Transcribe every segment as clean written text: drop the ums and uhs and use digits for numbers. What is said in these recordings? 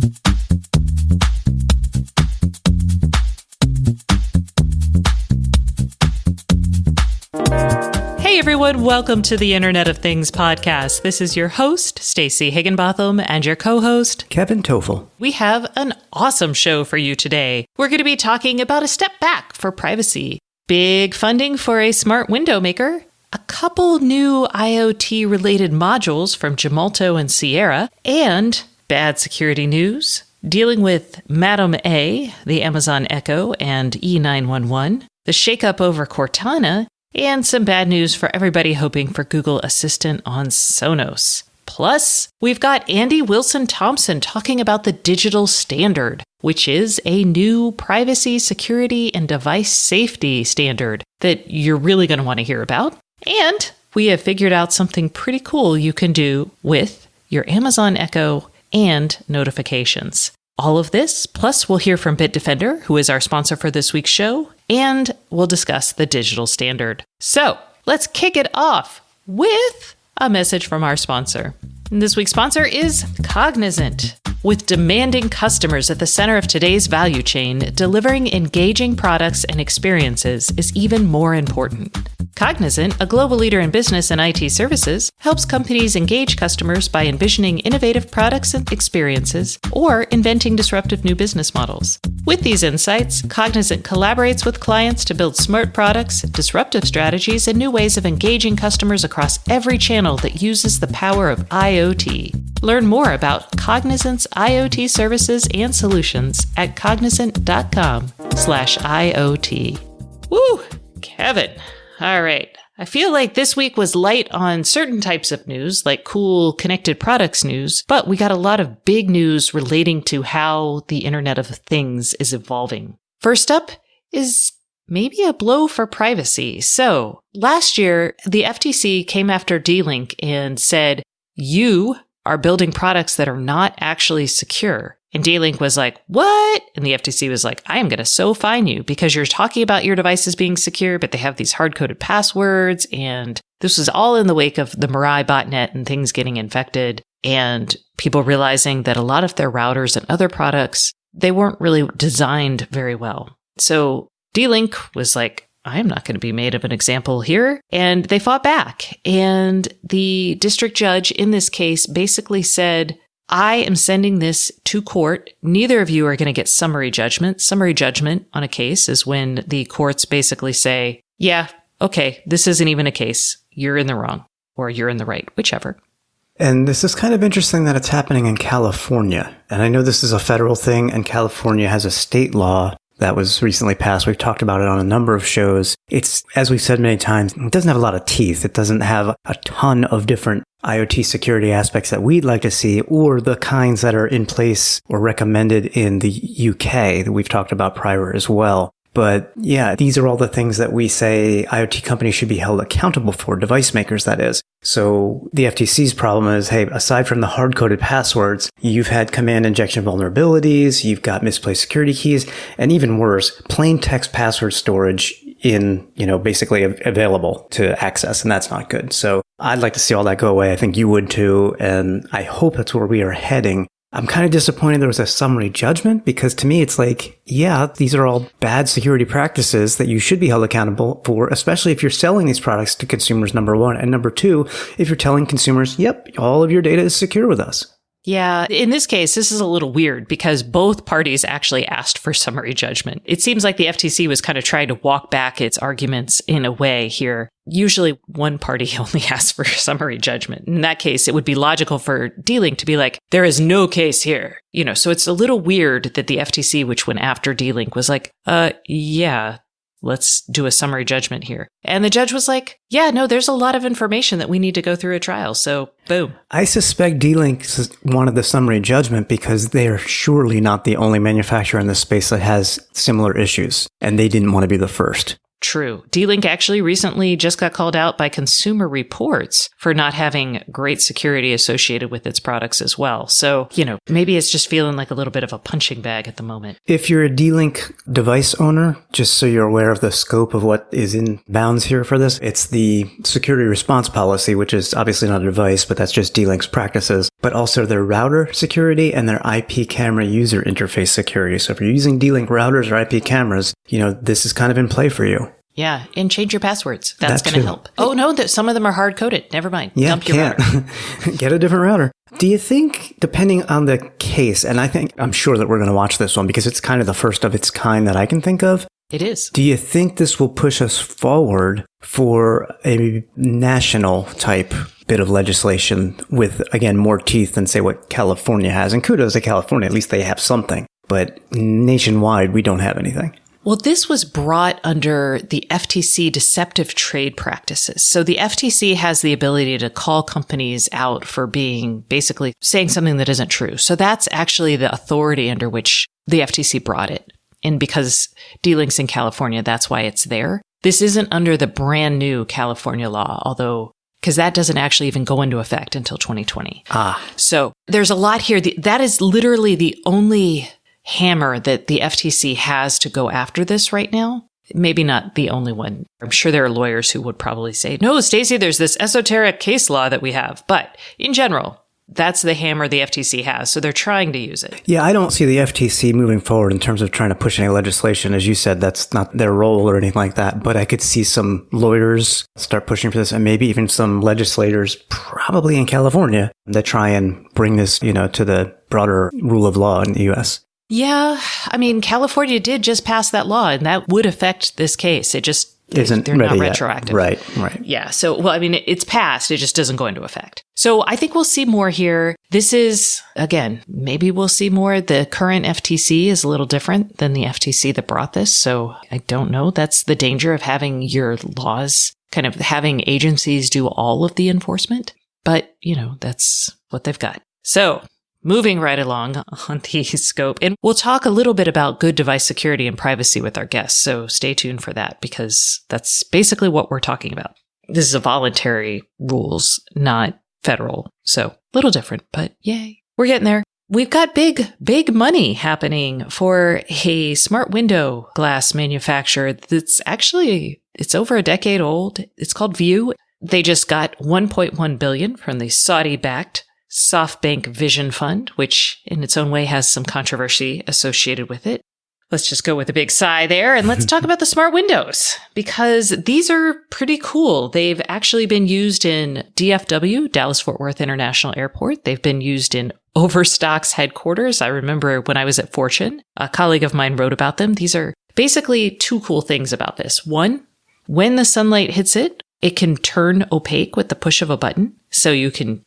Hey everyone, welcome to the Internet of Things podcast. This is your host, Stacey Higginbotham, and your co-host, Kevin Toffel. We have an awesome show for you today. We're going to be talking about a step back for privacy, big funding for a smart window maker, a couple new IoT-related modules from Gemalto and Sierra, and bad security news, dealing with Madam A, the Amazon Echo, and E911, the shakeup over Cortana, and some bad news for everybody hoping for Google Assistant on Sonos. Plus, we've got Andy Wilson-Thompson talking about the digital standard, which is a new privacy, security, and device safety standard that you're really going to want to hear about. And we have figured out something pretty cool you can do with your Amazon Echo and notifications. All of this, plus we'll hear from Bitdefender, who is our sponsor for this week's show, and we'll discuss the digital standard. So let's kick it off with a message from our sponsor. And this week's sponsor is Cognizant. With demanding customers at the center of today's value chain, delivering engaging products and experiences is even more important. Cognizant, a global leader in business and IT services, helps companies engage customers by envisioning innovative products and experiences or inventing disruptive new business models. With these insights, Cognizant collaborates with clients to build smart products, disruptive strategies, and new ways of engaging customers across every channel that uses the power of IoT. Learn more about Cognizant's IoT services and solutions at cognizant.com/IoT. Woo! Kevin. All right. I feel like this week was light on certain types of news, like cool connected products news, but we got a lot of big news relating to how the Internet of Things is evolving. First up is maybe a blow for privacy. So last year, the FTC came after D-Link and said, you are building products that are not actually secure. And D-Link was like, what? And the FTC was like, I am going to so fine you because you're talking about your devices being secure, but they have these hard-coded passwords. And this was all in the wake of the Mirai botnet and things getting infected and people realizing that a lot of their routers and other products, they weren't really designed very well. So D-Link was like, I'm not going to be made of an example here. And they fought back. And the district judge in this case basically said, I am sending this to court. Neither of you are going to get summary judgment. Summary judgment on a case is when the courts basically say, yeah, okay, this isn't even a case. You're in the wrong or you're in the right, whichever. And this is kind of interesting that it's happening in California. And I know this is a federal thing and California has a state law that was recently passed. We've talked about it on a number of shows. It's, as we've said many times, it doesn't have a lot of teeth. It doesn't have a ton of different IoT security aspects that we'd like to see, or the kinds that are in place or recommended in the UK that we've talked about prior as well. But yeah, these are all the things that we say IoT companies should be held accountable for, device makers, that is. So the FTC's problem is, hey, aside from the hard-coded passwords, you've had command injection vulnerabilities, you've got misplaced security keys, and even worse, plain text password storage in, basically available to access, and that's not good. So I'd like to see all that go away. I think you would too, and I hope that's where we are heading. I'm kind of disappointed there was a summary judgment because to me, it's like, yeah, these are all bad security practices that you should be held accountable for, especially if you're selling these products to consumers, number one. And number two, if you're telling consumers, yep, all of your data is secure with us. Yeah, in this case, this is a little weird because both parties actually asked for summary judgment. It seems like the FTC was kind of trying to walk back its arguments in a way here. Usually one party only asks for summary judgment. In that case, it would be logical for D-Link to be like, there is no case here. So it's a little weird that the FTC, which went after D-Link, was like, yeah, let's do a summary judgment here. And the judge was like, yeah, no, there's a lot of information that we need to go through a trial. So boom. I suspect D-Link wanted the summary judgment because they are surely not the only manufacturer in this space that has similar issues. And they didn't want to be the first. True. D-Link actually recently just got called out by Consumer Reports for not having great security associated with its products as well. So, maybe it's just feeling like a little bit of a punching bag at the moment. If you're a D-Link device owner, just so you're aware of the scope of what is in bounds here for this, it's the security response policy, which is obviously not a device, but that's just D-Link's practices. but also their router security and their IP camera user interface security. So if you're using D-Link routers or IP cameras, this is kind of in play for you. Yeah, and change your passwords. That's going to help. Oh, no, some of them are hard-coded. Never mind. Yeah, Dump your router. Get a different router. Do you think, depending on the case, and I'm sure that we're going to watch this one because it's kind of the first of its kind that I can think of. It is. Do you think this will push us forward for a national type bit of legislation with, again, more teeth than, say, what California has? And kudos to California. At least they have something. But nationwide, we don't have anything. Well, this was brought under the FTC deceptive trade practices. So the FTC has the ability to call companies out for being basically saying something that isn't true. So that's actually the authority under which the FTC brought it. And because D-Link's in California, that's why it's there. This isn't under the brand new California law, although, because that doesn't actually even go into effect until 2020. So there's a lot here. That is literally the only hammer that the FTC has to go after this right now. Maybe not the only one. I'm sure there are lawyers who would probably say, no, Stacey, there's this esoteric case law that we have. But in general, that's the hammer the FTC has. So they're trying to use it. Yeah, I don't see the FTC moving forward in terms of trying to push any legislation. As you said, that's not their role or anything like that. But I could see some lawyers start pushing for this, and maybe even some legislators, probably in California, that try and bring this, to the broader rule of law in the U.S. Yeah, I mean, California did just pass that law, and that would affect this case. It just isn't they're not retroactive. Right. Yeah, so, well, I mean, it's passed. It just doesn't go into effect. So I think we'll see more here. This is, again, maybe we'll see more. The current FTC is a little different than the FTC that brought this. So I don't know. That's the danger of having your laws, kind of having agencies do all of the enforcement. But, that's what they've got. So moving right along on the scope, and we'll talk a little bit about good device security and privacy with our guests, so stay tuned for that, because that's basically what we're talking about. This is a voluntary rules, not federal, so a little different, but yay, we're getting there. We've got big money happening for a smart window glass manufacturer that's actually, it's over a decade old. It's called View. They just got $1.1 billion from the Saudi-backed SoftBank Vision Fund, which in its own way has some controversy associated with it. Let's just go with a big sigh there, and let's talk about the smart windows, because these are pretty cool. They've actually been used in DFW, Dallas-Fort Worth International Airport. They've been used in Overstock's headquarters. I remember when I was at Fortune, a colleague of mine wrote about them. These are basically two cool things about this. One, when the sunlight hits it, it can turn opaque with the push of a button. So you can,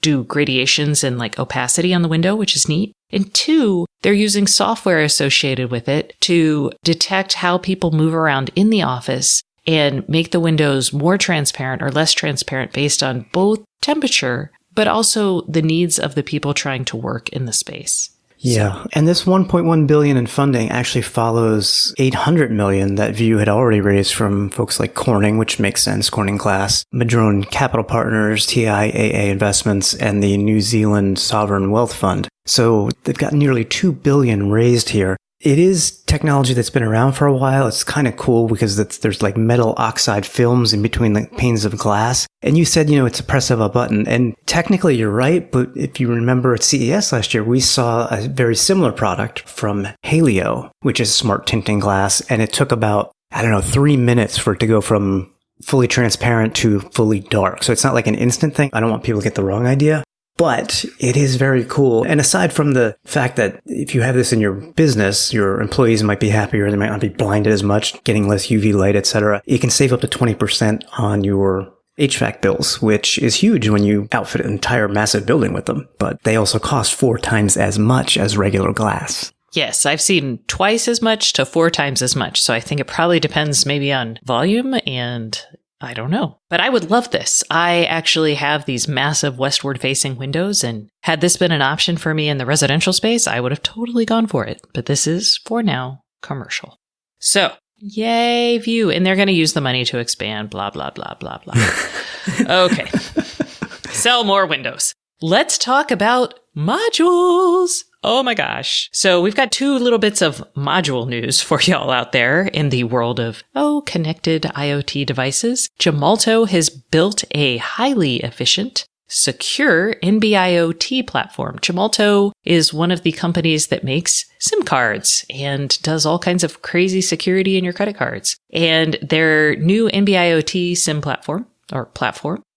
do gradations and like opacity on the window, which is neat. And two, they're using software associated with it to detect how people move around in the office and make the windows more transparent or less transparent based on both temperature, but also the needs of the people trying to work in the space. Yeah. And this $1.1 billion in funding actually follows $800 million that View had already raised from folks like Corning, which makes sense, Corning Glass, Madrone Capital Partners, TIAA Investments, and the New Zealand Sovereign Wealth Fund. So they've got nearly $2 billion raised here. It is technology that's been around for a while. It's kind of cool because there's like metal oxide films in between the panes of glass. And you said, it's a press of a button. And technically you're right. But if you remember at CES last year, we saw a very similar product from Halio, which is smart tinting glass. And it took about, 3 minutes for it to go from fully transparent to fully dark. So it's not like an instant thing. I don't want people to get the wrong idea. But it is very cool. And aside from the fact that if you have this in your business, your employees might be happier, they might not be blinded as much, getting less UV light, etc. You can save up to 20% on your HVAC bills, which is huge when you outfit an entire massive building with them. But they also cost 4 times as much as regular glass. Yes, I've seen twice as much to 4 times as much. So I think it probably depends maybe on volume, and I don't know. But I would love this. I actually have these massive westward facing windows, and had this been an option for me in the residential space, I would have totally gone for it. But this is, for now, commercial. So, yay, View. And they're going to use the money to expand, blah, blah, blah, blah, blah. Okay. Sell more windows. Let's talk about modules. Oh my gosh. So we've got 2 little bits of module news for y'all out there in the world of, connected IoT devices. Gemalto has built a highly efficient secure NB-IoT platform. Gemalto is one of the companies that makes SIM cards and does all kinds of crazy security in your credit cards. And their new NB-IoT SIM platform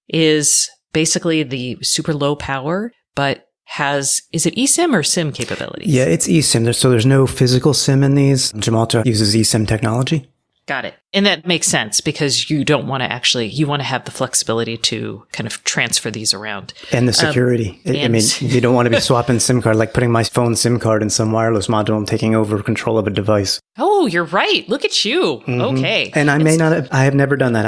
is basically the super low power, but is it eSIM or SIM capabilities? Yeah, it's eSIM. So there's no physical SIM in these. Gemalto uses eSIM technology. Got it. And that makes sense because you don't want to you want to have the flexibility to kind of transfer these around. And the security. I mean, you don't want to be swapping SIM card, like putting my phone SIM card in some wireless module and taking over control of a device. Oh, you're right. Look at you. Mm-hmm. Okay. And I have never done that.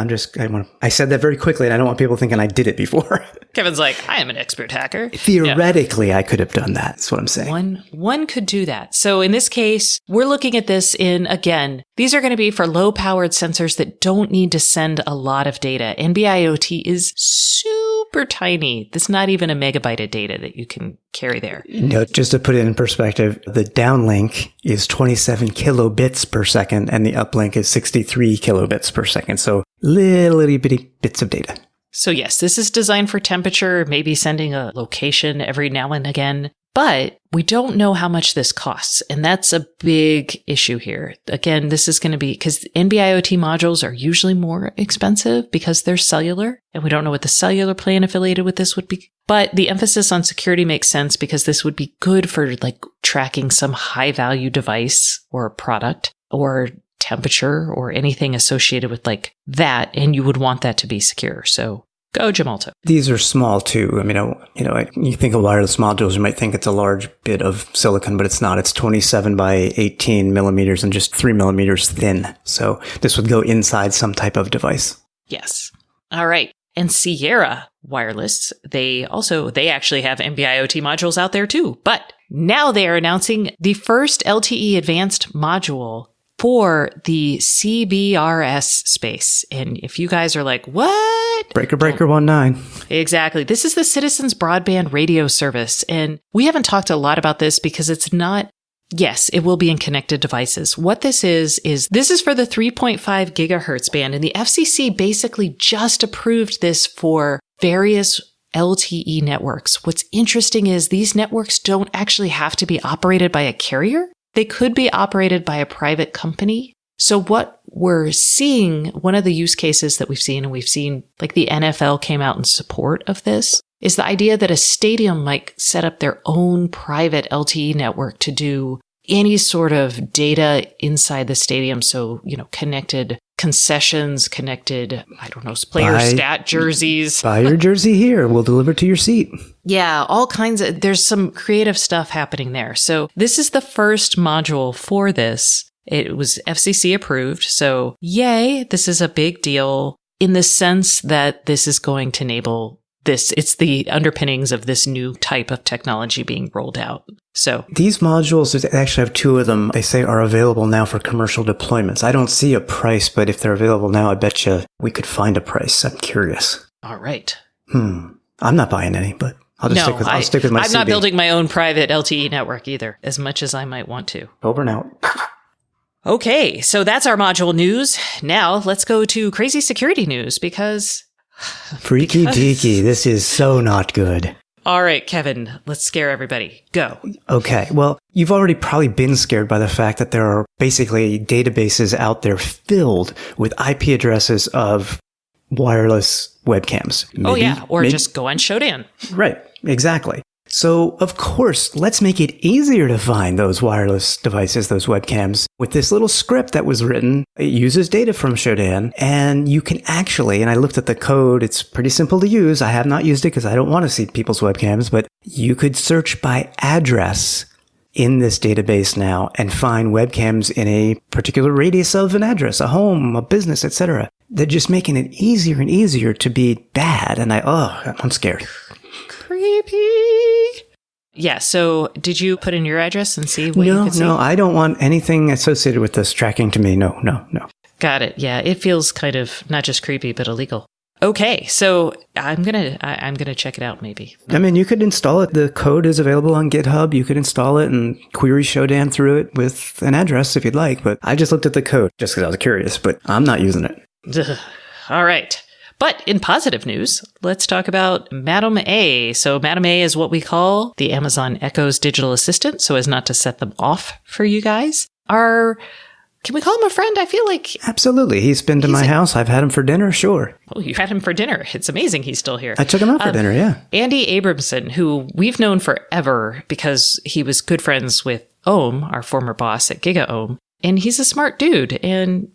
I said that very quickly and I don't want people thinking I did it before. Kevin's like, I am an expert hacker. Theoretically, I could have done that. That's what I'm saying. One could do that. So in this case, we're looking at this again, these are going to be for low powered sensors that don't need to send a lot of data. NB-IoT is super tiny. There's not even a megabyte of data that you can carry there. Just to put it in perspective, the downlink is 27 kilobits per second and the uplink is 63 kilobits per second. So little bitty bits of data. So yes, this is designed for temperature, maybe sending a location every now and again, but we don't know how much this costs. And that's a big issue here. Again, this is going to be because NB-IoT modules are usually more expensive because they're cellular, and we don't know what the cellular plan affiliated with this would be. But the emphasis on security makes sense because this would be good for like tracking some high value device or product or temperature or anything associated with like that. And you would want that to be secure. So go Gemalto. These are small too. I mean, you think of wireless modules, you might think it's a large bit of silicon, but it's not. It's 27 by 18 millimeters and just 3 millimeters thin. So this would go inside some type of device. Yes. All right. And Sierra Wireless, they actually have NB-IoT modules out there too. But now they are announcing the first LTE advanced module for the CBRS space. And if you guys are like, what? Breaker 19. Exactly. This is the Citizens Broadband Radio Service. And we haven't talked a lot about this because it's not, yes, it will be in connected devices. What this is this is for the 3.5 gigahertz band. And the FCC basically just approved this for various LTE networks. What's interesting is these networks don't actually have to be operated by a carrier. They could be operated by a private company. So what we're seeing, one of the use cases that we've seen, and we've seen like the NFL came out in support of this, is the idea that a stadium might set up their own private LTE network to do any sort of data inside the stadium. So, connected concessions, connected, player stat jerseys. Buy your jersey here. We'll deliver to your seat. Yeah, all kinds of, there's some creative stuff happening there. So this is the first module for this. It was FCC approved. So yay, this is a big deal in the sense that this is going to enable this. It's the underpinnings of this new type of technology being rolled out. So these modules, they actually have two of them, they say are available now for commercial deployments. I don't see a price, but if they're available now, I bet you we could find a price. I'm curious. All right. I'm not buying any, but I'll stick with my I'm CB. not building my own private LTE network either, as much as I might want to. Over and out. Okay, so that's our module news. Now let's go to crazy security news because... Freaky deaky, this is so not good. All right, Kevin, let's scare everybody. Go. Okay, well, you've already probably been scared by the fact that there are basically databases out there filled with IP addresses of wireless webcams. Just go on Shodan. Right, exactly. So, of course, let's make it easier to find those wireless devices, those webcams, with this little script that was written. It uses data from Shodan, and you can actually, and I looked at the code, it's pretty simple to use. I have not used it because I don't want to see people's webcams, but you could search by address in this database now and find webcams in a particular radius of an address, a home, a business, etc. They're just making it easier and easier to be bad, and I'm scared. Creepy. Yeah, so did you put in your address and see what you could see? No, I don't want anything associated with this tracking to me. No. Got it. Yeah, it feels kind of not just creepy, but illegal. Okay, so I'm gonna check it out maybe. I mean, you could install it. The code is available on GitHub. You could install it and query Shodan through it with an address if you'd like. But I just looked at the code just because I was curious, but I'm not using it. All right. But in positive news, let's talk about Madam A. So Madam A is what we call the Amazon Echo's digital assistant, so as not to set them off for you guys. Can we call him a friend? I feel like... Absolutely. He's been to my house. I've had him for dinner, sure. Oh, you had him for dinner. It's amazing he's still here. I took him out for dinner, yeah. Andy Abramson, who we've known forever because he was good friends with Ohm, our former boss at GigaOhm. And he's a smart dude. And,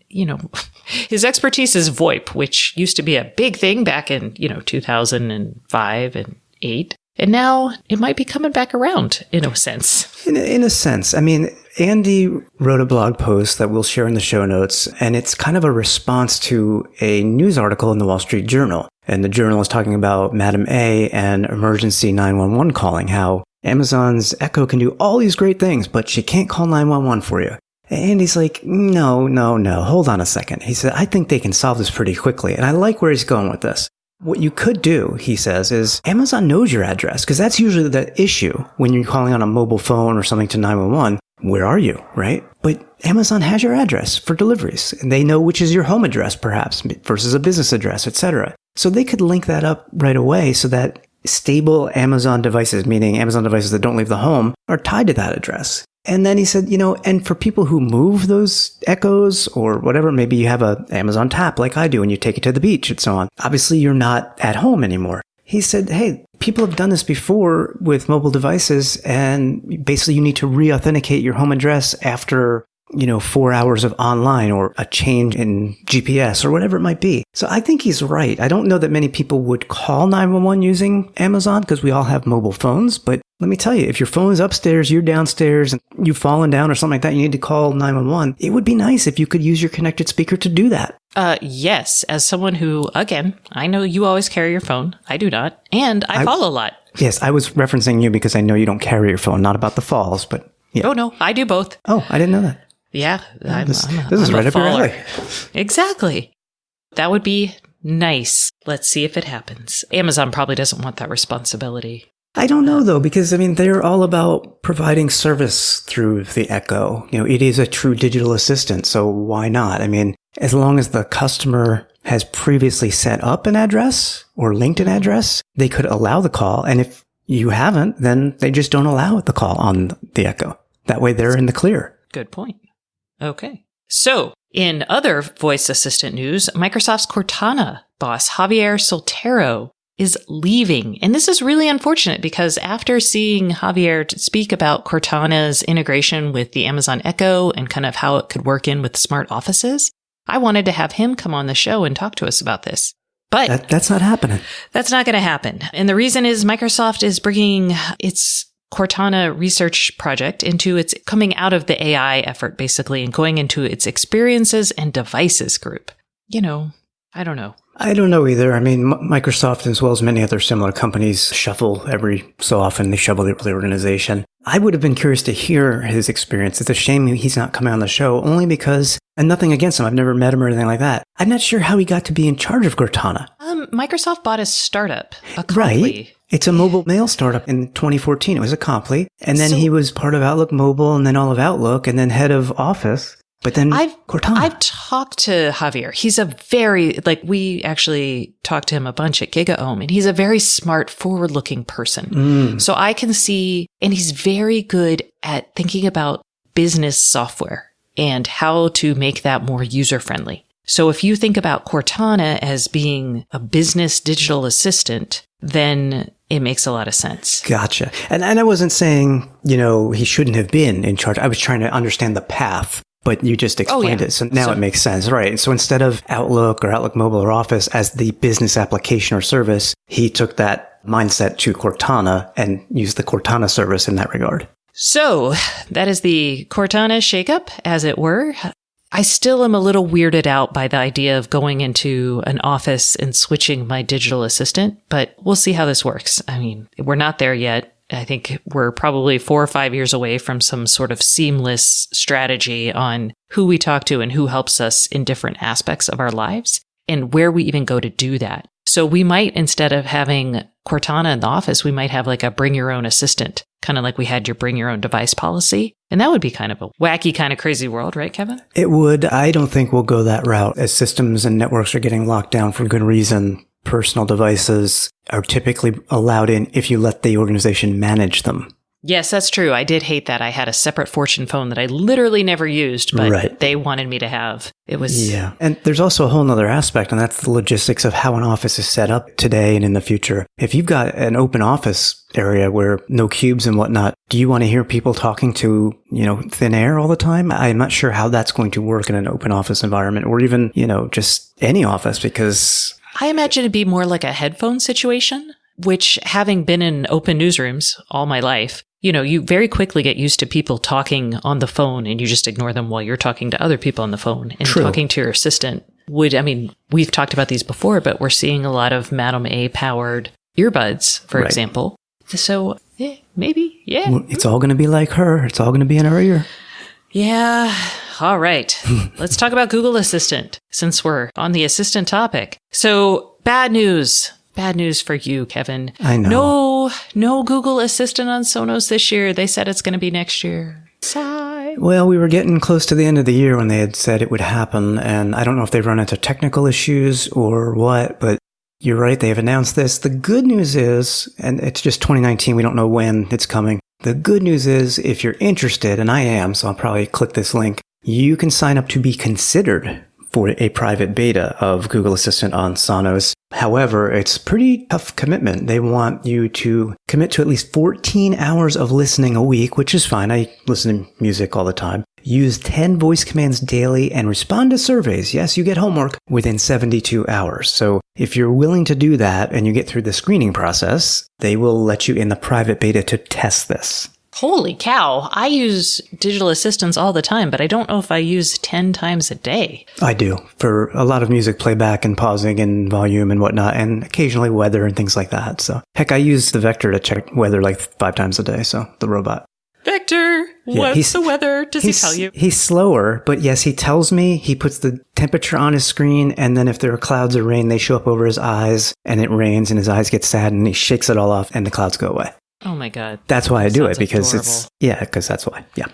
his expertise is VoIP, which used to be a big thing back in, 2005 and 8. And now it might be coming back around in a sense. In a sense. I mean, Andy wrote a blog post that we'll share in the show notes, and it's kind of a response to a news article in the Wall Street Journal. And the journal is talking about Madam A and emergency 911 calling, how Amazon's Echo can do all these great things, but she can't call 911 for you. And he's like, no, hold on a second. He said, I think they can solve this pretty quickly. And I like where he's going with this. What you could do, he says, is Amazon knows your address, because that's usually the issue when you're calling on a mobile phone or something to 911. Where are you, right? But Amazon has your address for deliveries, and they know which is your home address, perhaps, versus a business address, etc. So they could link that up right away so that stable Amazon devices, meaning Amazon devices that don't leave the home, are tied to that address. And then he said, and for people who move those Echoes or whatever, maybe you have a Amazon Tap like I do and you take it to the beach and so on. Obviously, you're not at home anymore. He said, hey, people have done this before with mobile devices, and basically you need to re-authenticate your home address after 4 hours of online or a change in GPS or whatever it might be. So I think he's right. I don't know that many people would call 911 using Amazon because we all have mobile phones. But let me tell you, if your phone is upstairs, you're downstairs, and you've fallen down or something like that, you need to call 911. It would be nice if you could use your connected speaker to do that. Yes. As someone who, again, I know you always carry your phone. I do not. And I fall a lot. Yes, I was referencing you because I know you don't carry your phone. Not about the falls, but yeah. Oh, no, I do both. Oh, I didn't know that. Yeah, this is right up your alley. Exactly. That would be nice. Let's see if it happens. Amazon probably doesn't want that responsibility. I don't know, though, because, they're all about providing service through the Echo. It is a true digital assistant, so why not? As long as the customer has previously set up an address or linked an address, they could allow the call. And if you haven't, then they just don't allow the call on the Echo. That way they're in the clear. Good point. Okay. So, in other voice assistant news, Microsoft's Cortana boss, Javier Soltero, is leaving. And this is really unfortunate because after seeing Javier speak about Cortana's integration with the Amazon Echo and kind of how it could work in with smart offices, I wanted to have him come on the show and talk to us about this. But that's not happening. That's not going to happen. And the reason is Microsoft is bringing its Cortana research project into its coming out of the AI effort, basically, and going into its experiences and devices group. I don't know. I don't know either. Microsoft, as well as many other similar companies, shuffle every so often. They shuffle the organization. I would have been curious to hear his experience. It's a shame he's not coming on the show, only because, and nothing against him, I've never met him or anything like that. I'm not sure how he got to be in charge of Cortana. Microsoft bought a startup, a Comply. Right. It's a mobile mail startup in 2014. It was a Comply. And then he was part of Outlook Mobile and then all of Outlook and then head of Office. But then Cortana. I've talked to Javier. He's a very, we actually talked to him a bunch at GigaOhm, and he's a very smart, forward-looking person. So I can see, and he's very good at thinking about business software and how to make that more user-friendly. So if you think about Cortana as being a business digital assistant, then it makes a lot of sense. Gotcha. And I wasn't saying, he shouldn't have been in charge. I was trying to understand the path. But you just explained it. So now it makes sense. Right. So instead of Outlook or Outlook Mobile or Office as the business application or service, he took that mindset to Cortana and used the Cortana service in that regard. So that is the Cortana shakeup, as it were. I still am a little weirded out by the idea of going into an office and switching my digital assistant, but we'll see how this works. We're not there yet. I think we're probably 4 or 5 years away from some sort of seamless strategy on who we talk to and who helps us in different aspects of our lives and where we even go to do that. So we might, instead of having Cortana in the office, we might have like a bring your own assistant, kind of like we had your bring your own device policy. And that would be kind of a wacky, kind of crazy world, right, Kevin? It would. I don't think we'll go that route. As systems and networks are getting locked down for good reason, personal devices are typically allowed in if you let the organization manage them. Yes, that's true. I did hate that. I had a separate Fortune phone that I literally never used, but they wanted me to have. It was... Yeah. And there's also a whole nother aspect, and that's the logistics of how an office is set up today and in the future. If you've got an open office area where no cubes and whatnot, do you want to hear people talking to, thin air all the time? I'm not sure how that's going to work in an open office environment or even, just any office, because... I imagine it'd be more like a headphone situation, which, having been in open newsrooms all my life, you very quickly get used to people talking on the phone and you just ignore them while you're talking to other people on the phone. And True. Talking to your assistant we've talked about these before, but we're seeing a lot of Madam A powered earbuds, for example. So maybe, yeah. It's all going to be like her. It's all going to be in her ear. Yeah. All right. Let's talk about Google Assistant since we're on the assistant topic. So bad news. Bad news for you, Kevin. I know. No Google Assistant on Sonos this year. They said it's going to be next year. Sigh. Well, we were getting close to the end of the year when they had said it would happen, and I don't know if they've run into technical issues or what, but you're right, they have announced this. The good news is, and it's just 2019, we don't know when it's coming. The good news is, if you're interested, and I am, so I'll probably click this link, you can sign up to be considered for a private beta of Google Assistant on Sonos. However, it's pretty tough commitment. They want you to commit to at least 14 hours of listening a week, which is fine. I listen to music all the time. Use 10 voice commands daily and respond to surveys. Yes, you get homework within 72 hours. So if you're willing to do that and you get through the screening process, they will let you in the private beta to test this. Holy cow. I use digital assistants all the time, but I don't know if I use 10 times a day. I do, for a lot of music playback and pausing and volume and whatnot, and occasionally weather and things like that. So, heck, I use the Vector to check weather like 5 times a day, so the robot. Vector, what's the weather? Does he tell you? He's slower, but yes, he tells me. He puts the temperature on his screen, and then if there are clouds or rain, they show up over his eyes, and it rains, and his eyes get sad, and he shakes it all off, and the clouds go away. Oh my God. That's why I do it, because adorable. because that's why. Yeah.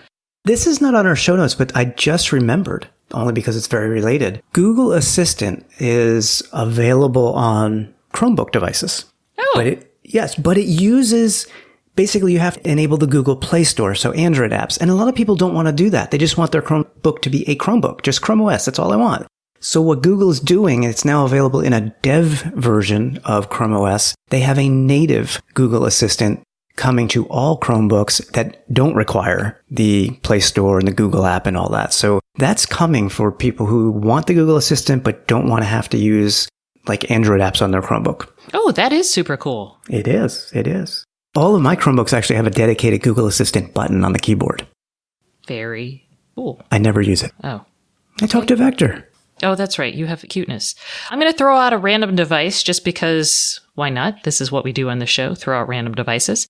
This is not on our show notes, but I just remembered, only because it's very related. Google Assistant is available on Chromebook devices. Oh. But it uses, basically you have to enable the Google Play Store, so Android apps. And a lot of people don't want to do that. They just want their Chromebook to be a Chromebook, just Chrome OS. That's all I want. So what Google is doing, it's now available in a dev version of Chrome OS. They have a native Google Assistant coming to all Chromebooks that don't require the Play Store and the Google app and all that. So that's coming for people who want the Google Assistant but don't want to have to use like Android apps on their Chromebook. Oh, that is super cool. It is. It is. All of my Chromebooks actually have a dedicated Google Assistant button on the keyboard. Very cool. I never use it. Oh. I talk to Vector. Oh, that's right. You have cuteness. I'm going to throw out a random device just because why not? This is what we do on the show, throw out random devices.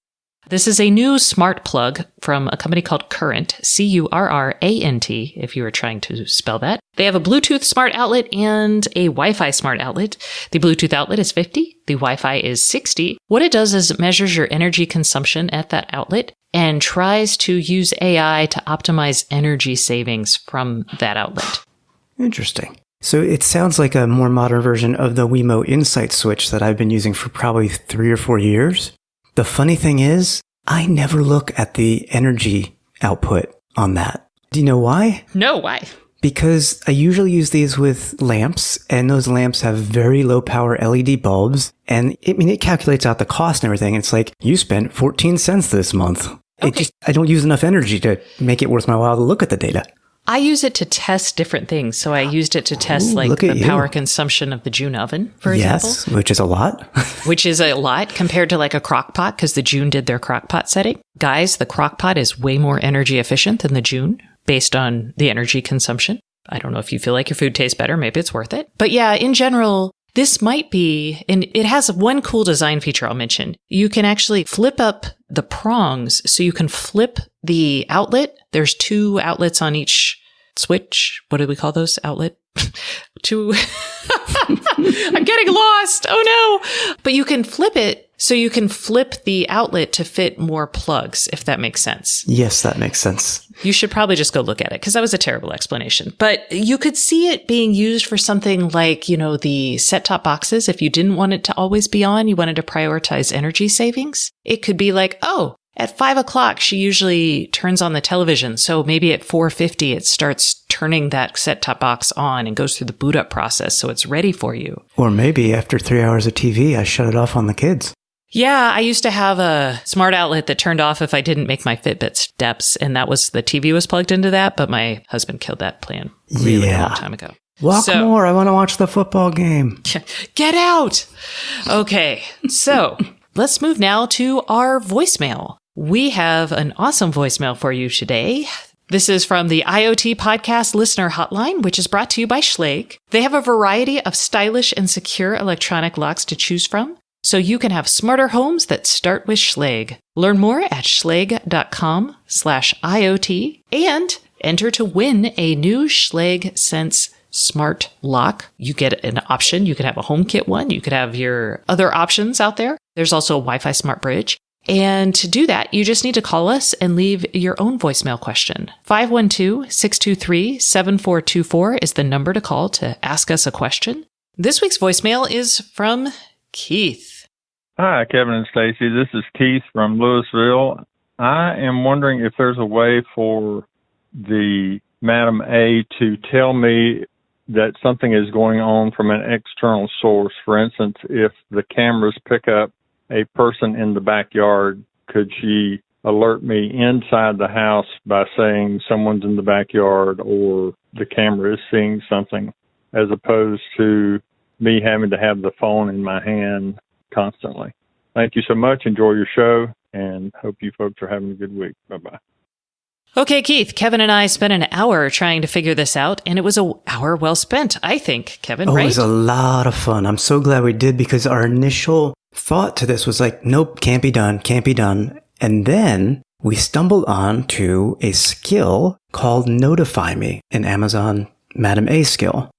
This is a new smart plug from a company called Current, Currant, if you were trying to spell that. They have a Bluetooth smart outlet and a Wi-Fi smart outlet. The Bluetooth outlet is 50. The Wi-Fi is 60. What it does is it measures your energy consumption at that outlet and tries to use AI to optimize energy savings from that outlet. Interesting. So it sounds like a more modern version of the Wemo Insight switch that I've been using for probably 3 or 4 years. The funny thing is, I never look at the energy output on that. Do you know why? No, why? Because I usually use these with lamps, and those lamps have very low power LED bulbs. And it calculates out the cost and everything. It's like, you spent 14 cents this month. Okay. I don't use enough energy to make it worth my while to look at the data. I use it to test different things. So I used it to test the power consumption of the June oven, for example. Yes, which is a lot. Which is a lot compared to like a crock pot, because the June did their crock pot setting. Guys, the crock pot is way more energy efficient than the June based on the energy consumption. I don't know if you feel like your food tastes better. Maybe it's worth it. But yeah, in general, this might be, and it has one cool design feature I'll mention. You can actually flip up the prongs, so you can flip the outlet. There's 2 outlets on each switch. What do we call those? Outlet? 2. I'm getting lost. Oh no. But you can flip it. So you can flip the outlet to fit more plugs, if that makes sense. Yes, that makes sense. You should probably just go look at it because that was a terrible explanation. But you could see it being used for something like, the set-top boxes. If you didn't want it to always be on, you wanted to prioritize energy savings. It could be like, at 5 o'clock, she usually turns on the television. So maybe at 4:50, it starts turning that set-top box on and goes through the boot up process. So it's ready for you. Or maybe after 3 hours of TV, I shut it off on the kids. Yeah, I used to have a smart outlet that turned off if I didn't make my Fitbit steps. And the TV was plugged into that. But my husband killed that plan really a long time ago. Walk more. I want to watch the football game. Get out. Okay. So let's move now to our voicemail. We have an awesome voicemail for you today. This is from the IoT Podcast Listener Hotline, which is brought to you by Schlage. They have a variety of stylish and secure electronic locks to choose from, so you can have smarter homes that start with Schlage. Learn more at schlage.com/IoT and enter to win a new Schlage Sense Smart Lock. You get an option. You could have a HomeKit one. You could have your other options out there. There's also a Wi-Fi Smart Bridge. And to do that, you just need to call us and leave your own voicemail question. 512-623-7424 is the number to call to ask us a question. This week's voicemail is from Keith. Hi, Kevin and Stacy. This is Keith from Louisville. I am wondering if there's a way for the Madam A to tell me that something is going on from an external source. For instance, if the cameras pick up a person in the backyard, could she alert me inside the house by saying someone's in the backyard or the camera is seeing something, as opposed to me having to have the phone in my hand constantly? Thank you so much. Enjoy your show and hope you folks are having a good week. Bye-bye. Okay, Keith, Kevin and I spent an hour trying to figure this out, and it was an hour well spent, I think, Kevin, right? It was a lot of fun. I'm so glad we did, because our initial thought to this was like, nope, can't be done. And then we stumbled on to a skill called Notify Me, an Amazon Madam A skill.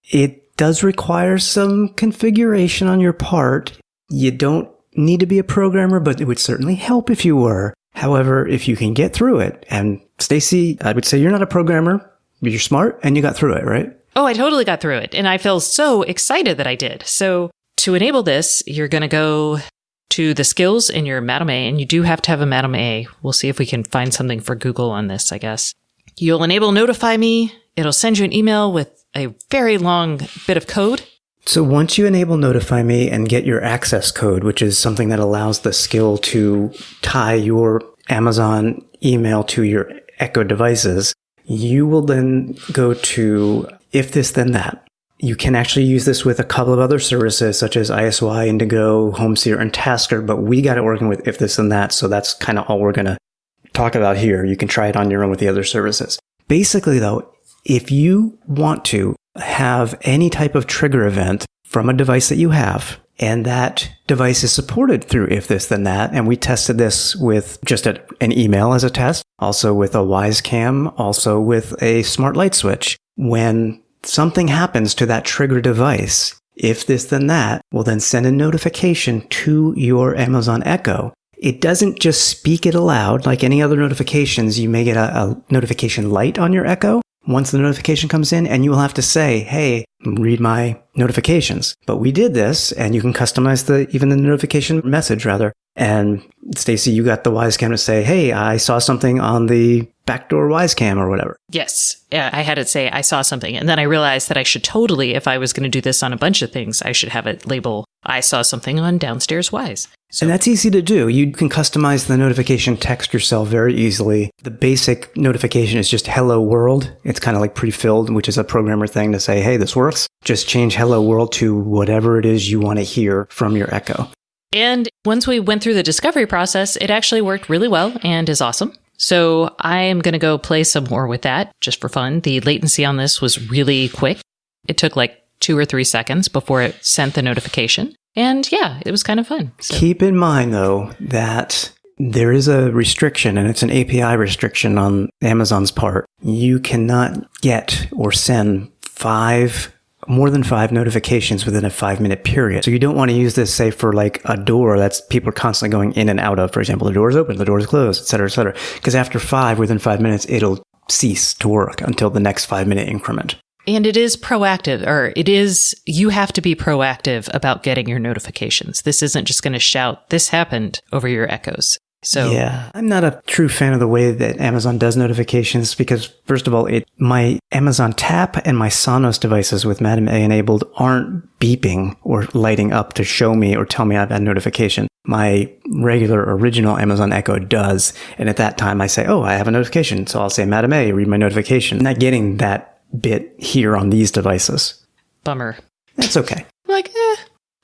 It does require some configuration on your part. You don't need to be a programmer, but it would certainly help if you were. However, if you can get through it, and Stacy, I would say you're not a programmer, but you're smart and you got through it, right? Oh, I totally got through it. And I feel so excited that I did. So to enable this, you're going to go to the skills in your Madam A, and you do have to have a Madam A. We'll see if we can find something for Google on this, I guess. You'll enable Notify Me. It'll send you an email with a very long bit of code. So once you enable Notify Me and get your access code, which is something that allows the skill to tie your Amazon email to your Echo devices, you will then go to If This Then That. You can actually use this with a couple of other services such as ISY, Indigo, HomeSeer, and Tasker, but we got it working with If This Then That, so that's kind of all we're going to talk about here. You can try it on your own with the other services. Basically, though, if you want to have any type of trigger event from a device that you have, and that device is supported through If This Then That, and we tested this with just an email as a test, also with a Wisecam, also with a smart light switch. When something happens to that trigger device, If This Then That will then send a notification to your Amazon Echo. It doesn't just speak it aloud like any other notifications. You may get a notification light on your Echo once the notification comes in, and you will have to say, hey, read my notifications. But we did this, and you can customize even the notification message, rather. And Stacy, you got the Wisecam to say, hey, I saw something on the backdoor Wisecam or whatever. Yes. Yeah, I had it say, I saw something. And then I realized that I should totally, if I was going to do this on a bunch of things, I should have it label, I saw something on downstairs Wise. So, and that's easy to do. You can customize the notification text yourself very easily. The basic notification is just hello world. It's kind of like pre-filled, which is a programmer thing to say, hey, this works. Just change hello world to whatever it is you want to hear from your Echo. And once we went through the discovery process, it actually worked really well and is awesome. So I am going to go play some more with that just for fun. The latency on this was really quick. It took like 2 or 3 seconds before it sent the notification. And yeah, it was kind of fun. So. Keep in mind, though, that there is a restriction, and it's an API restriction on Amazon's part. You cannot get or send 5 more than 5 notifications within a 5-minute period. So you don't want to use this, say, for like a door that's people are constantly going in and out of. For example, the door is open, the door is closed, et cetera, et cetera. Because after 5, within 5 minutes, it'll cease to work until the next 5-minute increment. And it is proactive, or you have to be proactive about getting your notifications. This isn't just going to shout, this happened over your echoes. So yeah, I'm not a true fan of the way that Amazon does notifications because, first of all, my Amazon Tap and my Sonos devices with Madam A enabled aren't beeping or lighting up to show me or tell me I've had a notification. My regular original Amazon Echo does. And at that time, I say, oh, I have a notification. So I'll say, Madam A, read my notification. I'm not getting that bit here on these devices. Bummer. That's okay.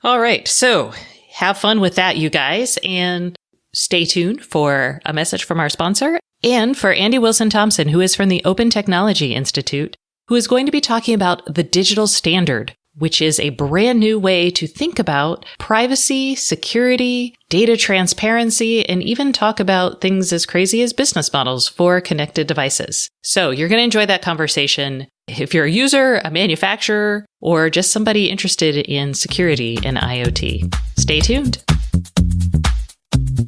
All right. So have fun with that, you guys. And stay tuned for a message from our sponsor and for Andy Wilson-Thompson, who is from the Open Technology Institute, who is going to be talking about the digital standard, which is a brand new way to think about privacy, security, data transparency, and even talk about things as crazy as business models for connected devices. So you're going to enjoy that conversation if you're a user, a manufacturer, or just somebody interested in security and IoT. Stay tuned.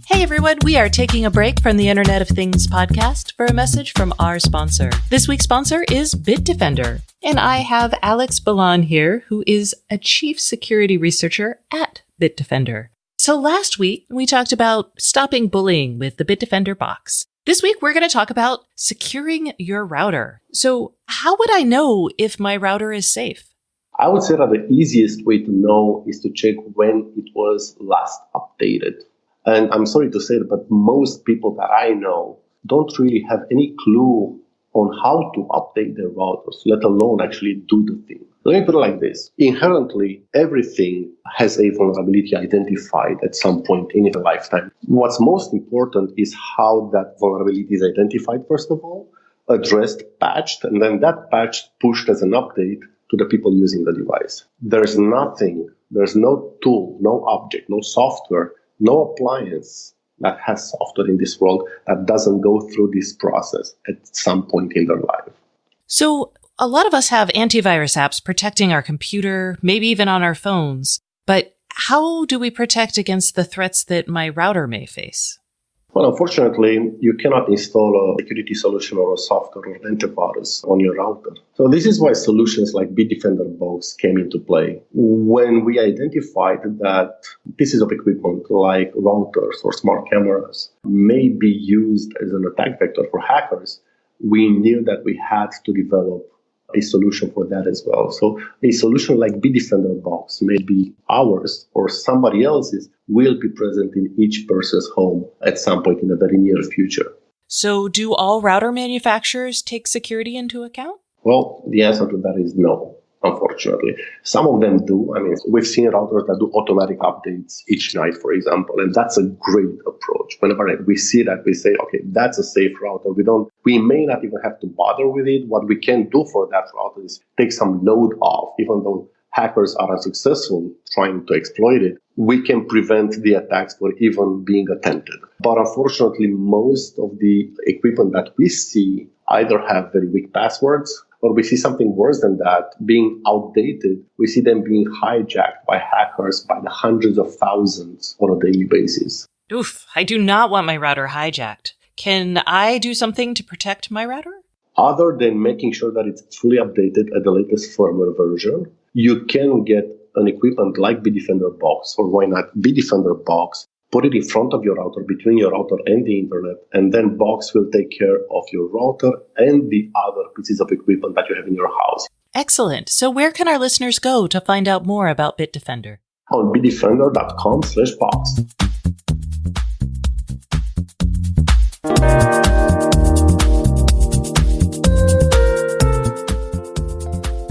Hey everyone, we are taking a break from the Internet of Things podcast for a message from our sponsor. This week's sponsor is Bitdefender, and I have Alex Balan here, who is a chief security researcher at Bitdefender. So last week, we talked about stopping bullying with the Bitdefender box. This week, we're going to talk about securing your router. So how would I know if my router is safe? I would say that the easiest way to know is to check when it was last updated. And I'm sorry to say that, but most people that I know don't really have any clue on how to update their routers, let alone actually do the thing. Let me put it like this. Inherently, everything has a vulnerability identified at some point in its lifetime. What's most important is how that vulnerability is identified, first of all, addressed, patched, and then that patch pushed as an update to the people using the device. There's no tool, no object, no software, no appliance that has software in this world that doesn't go through this process at some point in their life. So a lot of us have antivirus apps protecting our computer, maybe even on our phones. But how do we protect against the threats that my router may face? Well, unfortunately, you cannot install a security solution or a software or antivirus on your router. So this is why solutions like Bitdefender Box came into play. When we identified that pieces of equipment like routers or smart cameras may be used as an attack vector for hackers, we knew that we had to develop a solution for that as well. So a solution like Bitdefender Box, maybe ours or somebody else's, will be present in each person's home at some point in the very near future. So do all router manufacturers take security into account? Well, the answer to that is no, unfortunately. Some of them do. I mean, we've seen routers that do automatic updates each night, for example, and that's a great approach. Whenever we see that, we say, okay, that's a safe router. We may not even have to bother with it. What we can do for that router is take some load off, even though hackers are unsuccessful trying to exploit it. We can prevent the attacks from even being attempted. But unfortunately, most of the equipment that we see either have very weak passwords, or we see something worse than that, being outdated. We see them being hijacked by hackers by the hundreds of thousands on a daily basis. Oof, I do not want my router hijacked. Can I do something to protect my router? Other than making sure that it's fully updated at the latest firmware version, you can get an equipment like Bitdefender Box, or why not Bitdefender Box, put it in front of your router, between your router and the internet, and then Box will take care of your router and the other pieces of equipment that you have in your house. Excellent. So where can our listeners go to find out more about Bitdefender? On bitdefender.com/box.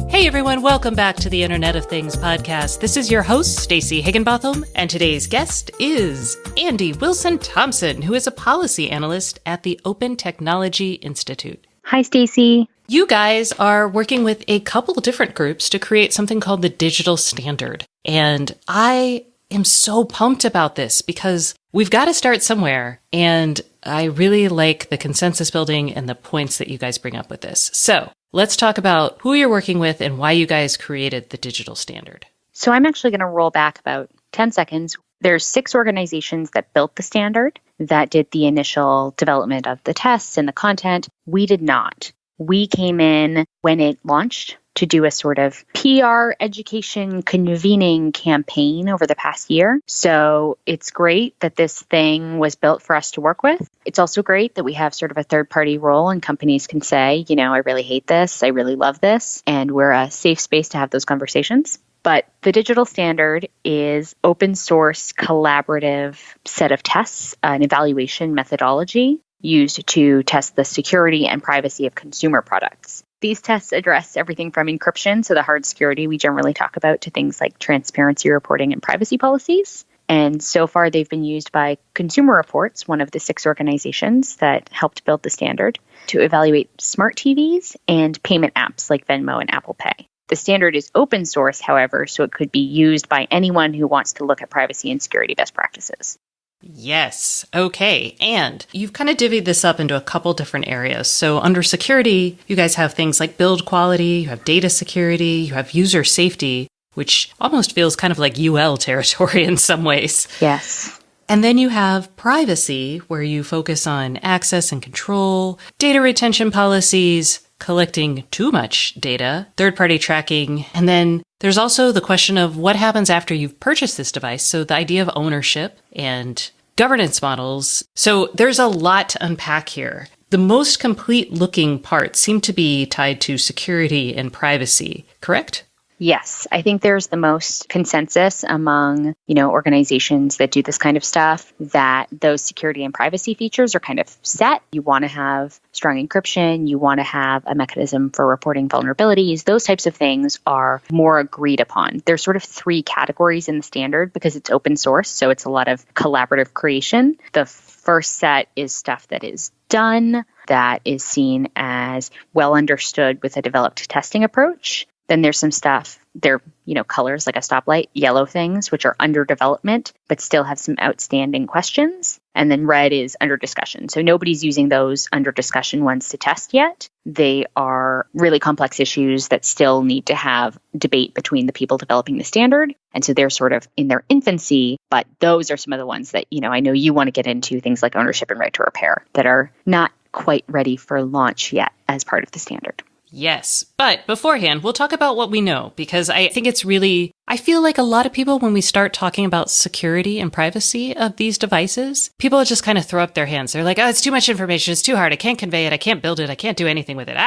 Hey everyone, welcome back to the Internet of Things podcast. This is your host, Stacey Higginbotham, and today's guest is Andy Wilson-Thompson, who is a policy analyst at the Open Technology Institute. Hi, Stacey. You guys are working with a couple different groups to create something called the digital standard. And I am so pumped about this because we've got to start somewhere. And I really like the consensus building and the points that you guys bring up with this. So Let's talk about who you're working with and why you guys created the digital standard. So I'm actually going to roll back about 10 seconds. There's 6 organizations that built the standard that did the initial development of the tests and the content. We did not. We came in when it launched to do a sort of PR education convening campaign over the past year. So it's great that this thing was built for us to work with. It's also great that we have sort of a third-party role and companies can say, I really hate this, I really love this, and we're a safe space to have those conversations. But the digital standard is open source, collaborative set of tests, an evaluation methodology used to test the security and privacy of consumer products. These tests address everything from encryption, so the hard security we generally talk about, to things like transparency reporting and privacy policies. And so far, they've been used by Consumer Reports, one of the 6 organizations that helped build the standard, to evaluate smart TVs and payment apps like Venmo and Apple Pay. The standard is open source, however, so it could be used by anyone who wants to look at privacy and security best practices. Yes. Okay. And you've kind of divvied this up into a couple different areas. So under security, you guys have things like build quality, you have data security, you have user safety, which almost feels kind of like UL territory in some ways. Yes. And then you have privacy, where you focus on access and control, data retention policies, collecting too much data, third-party tracking, and then there's also the question of what happens after you've purchased this device. So the idea of ownership and governance models. So there's a lot to unpack here. The most complete looking parts seem to be tied to security and privacy, correct? Yes, I think there's the most consensus among, organizations that do this kind of stuff, that those security and privacy features are kind of set. You want to have strong encryption. You want to have a mechanism for reporting vulnerabilities. Those types of things are more agreed upon. There's sort of 3 categories in the standard because it's open source, so it's a lot of collaborative creation. The first set is stuff that is done, that is seen as well understood with a developed testing approach. Then there's some stuff, they're, colors like a stoplight, yellow things, which are under development, but still have some outstanding questions. And then red is under discussion. So nobody's using those under discussion ones to test yet. They are really complex issues that still need to have debate between the people developing the standard. And so they're sort of in their infancy, but those are some of the ones that, I know you want to get into, things like ownership and right to repair, that are not quite ready for launch yet as part of the standard. Yes. But beforehand, we'll talk about what we know, because I think I feel like a lot of people, when we start talking about security and privacy of these devices, people just kind of throw up their hands. They're like, oh, it's too much information. It's too hard. I can't convey it. I can't build it. I can't do anything with it.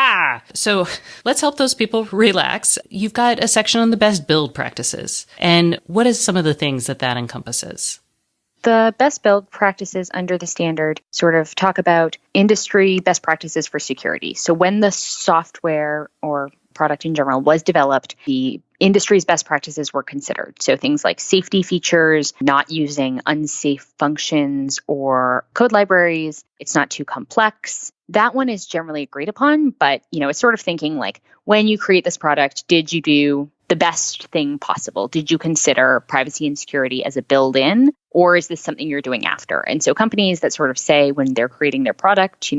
So let's help those people relax. You've got a section on the best build practices. And what is some of the things that encompasses? The best build practices under the standard sort of talk about industry best practices for security. So when the software or product in general was developed, the industry's best practices were considered. So things like safety features, not using unsafe functions or code libraries. It's not too complex. That one is generally agreed upon, but it's sort of thinking like, when you create this product, did you do the best thing possible? Did you consider privacy and security as a build-in, or is this something you're doing after? And so companies that sort of say when they're creating their product,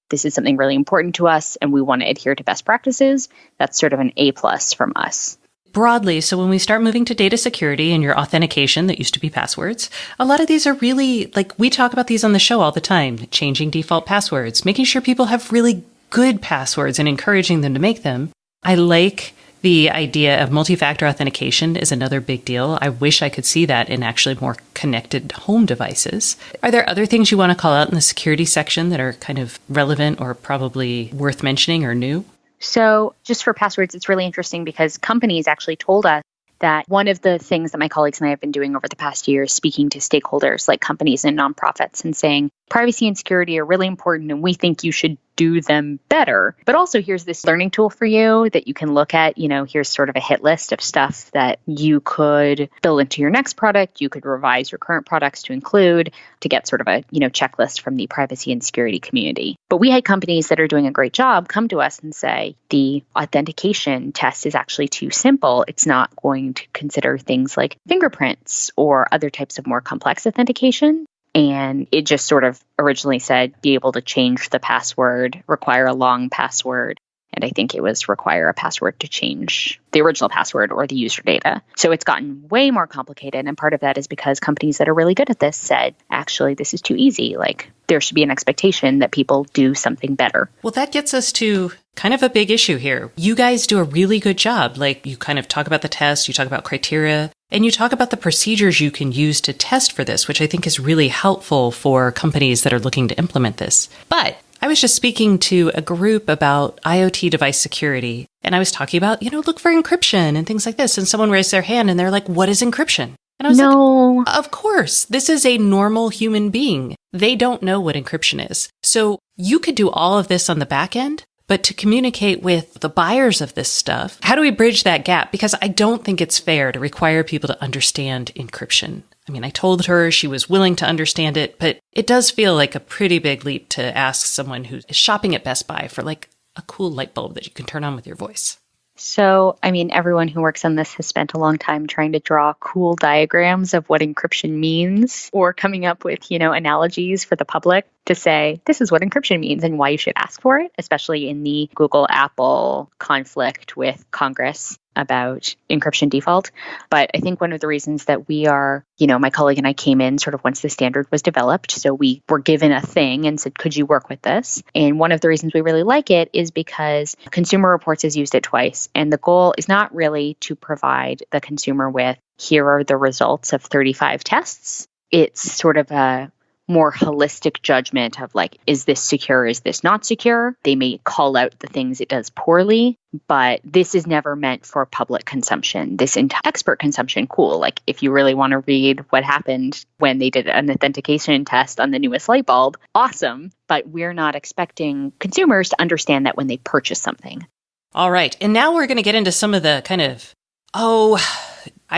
this is something really important to us and we want to adhere to best practices, that's sort of an A+ from us. Broadly, so when we start moving to data security and your authentication that used to be passwords, a lot of these are really, we talk about these on the show all the time, changing default passwords, making sure people have really good passwords and encouraging them to make them. I like the idea of multi-factor authentication is another big deal. I wish I could see that in actually more connected home devices. Are there other things you want to call out in the security section that are kind of relevant or probably worth mentioning or new? So just for passwords, it's really interesting because companies actually told us that one of the things that my colleagues and I have been doing over the past year is speaking to stakeholders like companies and nonprofits and saying, privacy and security are really important and we think you should do them better. But also here's this learning tool for you that you can look at. Here's sort of a hit list of stuff that you could build into your next product. You could revise your current products to include, to get sort of a, checklist from the privacy and security community. But we had companies that are doing a great job come to us and say, the authentication test is actually too simple. It's not going to consider things like fingerprints or other types of more complex authentication. And it just sort of originally said, be able to change the password, require a long password, And I think it was require a password to change the original password or the user data. So it's gotten way more complicated. And part of that is because companies that are really good at this said, actually, this is too easy. Like, there should be an expectation that people do something better. Well, that gets us to kind of a big issue here. You guys do a really good job. Like, you kind of talk about the test, you talk about criteria, and you talk about the procedures you can use to test for this, which I think is really helpful for companies that are looking to implement this. But I was just speaking to a group about IoT device security, and I was talking about, look for encryption and things like this. And someone raised their hand and they're like, what is encryption? And I was like, of course, this is a normal human being. They don't know what encryption is. So you could do all of this on the back end, but to communicate with the buyers of this stuff, how do we bridge that gap? Because I don't think it's fair to require people to understand encryption. I mean, I told her she was willing to understand it, but it does feel like a pretty big leap to ask someone who's shopping at Best Buy for like a cool light bulb that you can turn on with your voice. So, I mean, everyone who works on this has spent a long time trying to draw cool diagrams of what encryption means or coming up with, analogies for the public to say, this is what encryption means and why you should ask for it, especially in the Google-Apple conflict with Congress about encryption default. But I think one of the reasons that we are, my colleague and I came in sort of once the standard was developed. So we were given a thing and said, could you work with this? And one of the reasons we really like it is because Consumer Reports has used it twice. And the goal is not really to provide the consumer with, here are the results of 35 tests. It's sort of a more holistic judgment of like, is this secure? Is this not secure? They may call out the things it does poorly, but this is never meant for public consumption. This expert consumption, cool. Like if you really want to read what happened when they did an authentication test on the newest light bulb, awesome. But we're not expecting consumers to understand that when they purchase something. All right. And now we're going to get into some of the kind of, I'm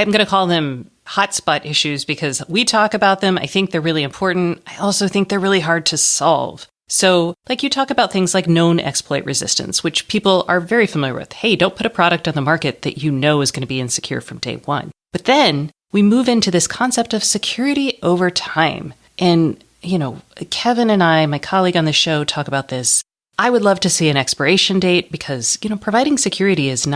going to call them hotspot issues because we talk about them. I think they're really important. I also think they're really hard to solve. So like you talk about things like known exploit resistance, which people are very familiar with. Hey, don't put a product on the market that you know is going to be insecure from day one. But then we move into this concept of security over time. And, Kevin and I, my colleague on the show, talk about this. I would love to see an expiration date because, providing security is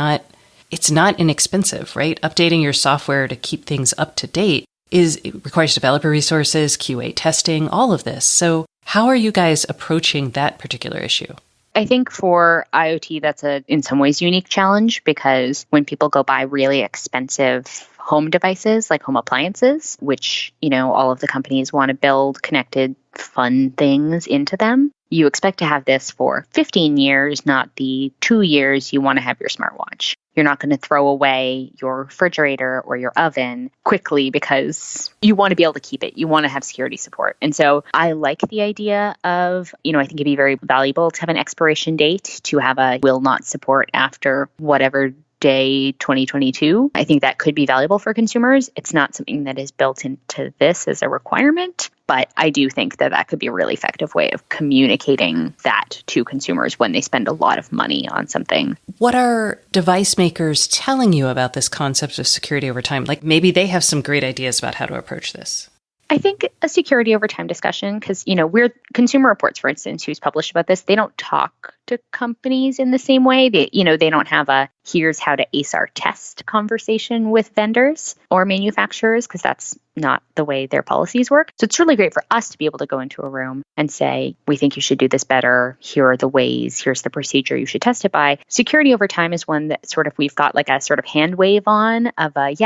it's not inexpensive, right? Updating your software to keep things up to date it requires developer resources, QA testing, all of this. So how are you guys approaching that particular issue? I think for IoT, that's in some ways unique challenge because when people go buy really expensive home devices like home appliances, which, all of the companies want to build connected fun things into them, you expect to have this for 15 years, not the 2 years you want to have your smartwatch. You're not going to throw away your refrigerator or your oven quickly because you want to be able to keep it. You want to have security support. And so I like the idea of, I think it'd be very valuable to have an expiration date, to have a will not support after whatever day 2022. I think that could be valuable for consumers. It's not something that is built into this as a requirement, but I do think that could be a really effective way of communicating that to consumers when they spend a lot of money on something. What are device makers telling you about this concept of security over time? Like maybe they have some great ideas about how to approach this. I think a security over time discussion, because, we're Consumer Reports, for instance, who's published about this, they don't talk to companies in the same way. They don't have a here's how to ace our test conversation with vendors or manufacturers, because that's not the way their policies work. So it's really great for us to be able to go into a room and say, we think you should do this better. Here are the ways. Here's the procedure you should test it by. Security over time is one that sort of we've got like a sort of hand wave on of like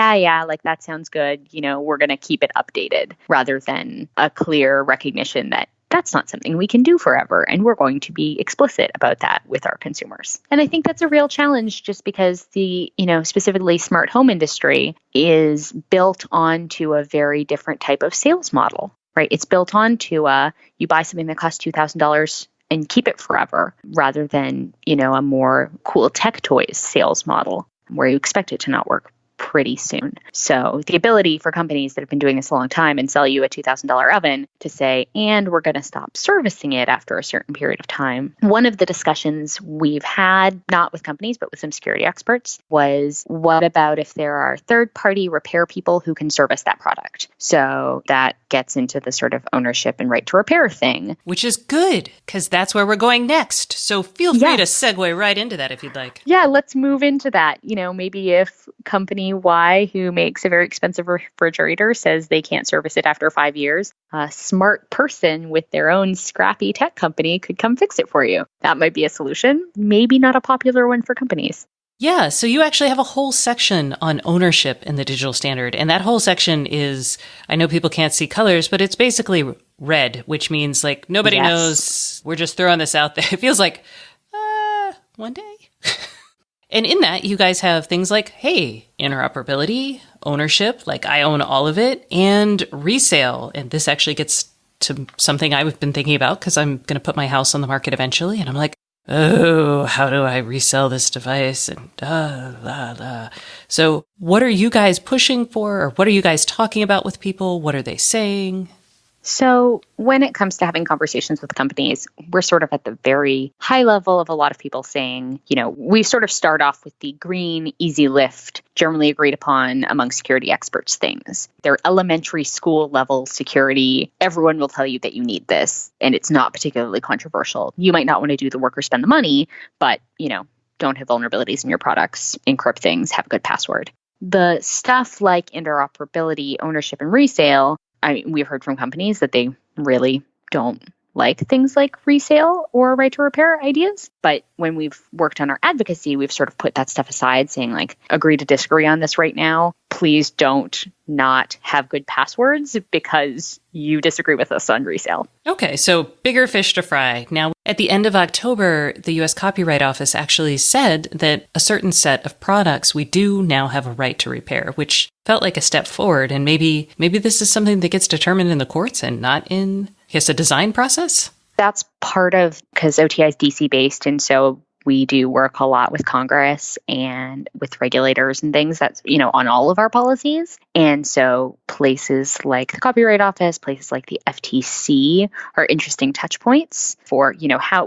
that sounds good. We're going to keep it updated rather than a clear recognition that that's not something we can do forever. And we're going to be explicit about that with our consumers. And I think that's a real challenge just because the, specifically smart home industry is built onto a very different type of sales model, right? It's built onto you buy something that costs $2,000 and keep it forever rather than, a more cool tech toys sales model where you expect it to not work pretty soon. So the ability for companies that have been doing this a long time and sell you a $2,000 oven to say, and we're going to stop servicing it after a certain period of time. One of the discussions we've had, not with companies, but with some security experts, was what about if there are third-party repair people who can service that product? So that gets into the sort of ownership and right to repair thing. Which is good, because that's where we're going next. So feel free to segue right into that if you'd like. Yeah, let's move into that. Maybe if company Y, who makes a very expensive refrigerator, says they can't service it after 5 years, a smart person with their own scrappy tech company could come fix it for you. That might be a solution. Maybe not a popular one for companies. Yeah, so you actually have a whole section on ownership in the digital standard. And that whole section is, I know people can't see colors, but it's basically red, which means like nobody knows. We're just throwing this out there. It feels like, one day. And in that, you guys have things like, hey, interoperability, ownership, like I own all of it, and resale. And this actually gets to something I've been thinking about because I'm going to put my house on the market eventually. And I'm like, oh, how do I resell this device? And So what are you guys pushing for? Or what are you guys talking about with people? What are they saying? So when it comes to having conversations with companies, we're sort of at the very high level of a lot of people saying, we sort of start off with the green, easy lift, generally agreed upon among security experts things. They're elementary school level security. Everyone will tell you that you need this, and it's not particularly controversial. You might not want to do the work or spend the money, but, don't have vulnerabilities in your products, encrypt things, have a good password. The stuff like interoperability, ownership, and resale, we've heard from companies that they really don't like things like resale or right to repair ideas. But when we've worked on our advocacy, we've sort of put that stuff aside, saying like, agree to disagree on this right now. Please don't not have good passwords because you disagree with us on resale. Okay, so bigger fish to fry. Now, at the end of October, the U.S. Copyright Office actually said that a certain set of products we do now have a right to repair, which felt like a step forward. And maybe this is something that gets determined in the courts and not in, I guess, a design process? That's part of, because OTI is DC based, and so we do work a lot with Congress and with regulators and things that's, on all of our policies. And so places like the Copyright Office, places like the FTC are interesting touch points for,